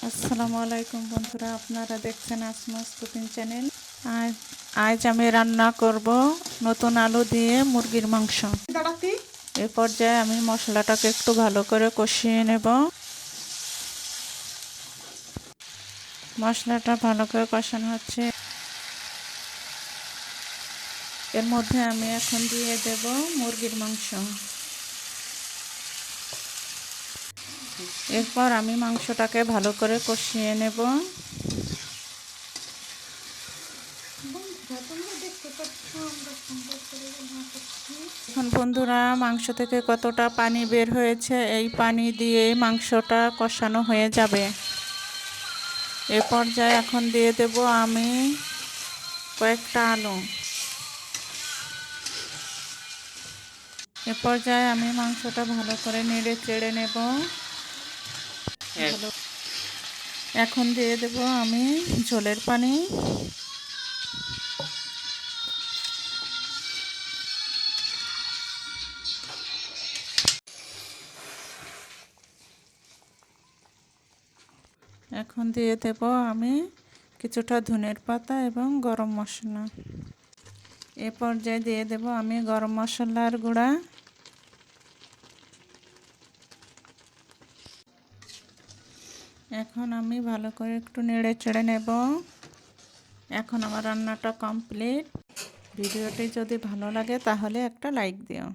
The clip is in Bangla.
আসসালামু আলাইকুম বন্ধুরা, আপনারা দেখছেন আসমস কুকিং চ্যানেল। আজ আমি রান্না করব নতুন আলু দিয়ে মুরগির মাংস। এই পর্যায়ে আমি মশলাটাকে একটু ভালো করে কষিয়ে নেব। মশলাটা ভালো করে কষানো হচ্ছে, এর মধ্যে আমি এখন দিয়ে দেব মুরগির মাংস। এরপর আমি মাংসটাকে ভালো করে কষিয়ে নেব। এখন বন্ধুরা, মাংস থেকে কতটা পানি বের হয়েছে, এই পানি দিয়ে মাংসটা কষানো হয়ে যাবে। এ পর্যায়ে এখন দিয়ে দেব আমি কয়েকটা আলু। এ পর্যায়ে আমি মাংসটা ভালো করে নেড়ে চেড়ে নেব। এখন দিয়ে দেব আমি ঝোলের পানি। এখন দিয়ে দেব আমি কিছুটা ধনের পাতা এবং গরম মশলা। এ পর্যায়ে দিয়ে দেব আমি গরম মশলার গুঁড়া। এখন আমি ভালো করে একটু নেড়ে চেড়ে নেব। এখন আমার রান্নাটা কমপ্লিট। ভিডিওটি যদি ভালো লাগে তাহলে একটা লাইক দিও।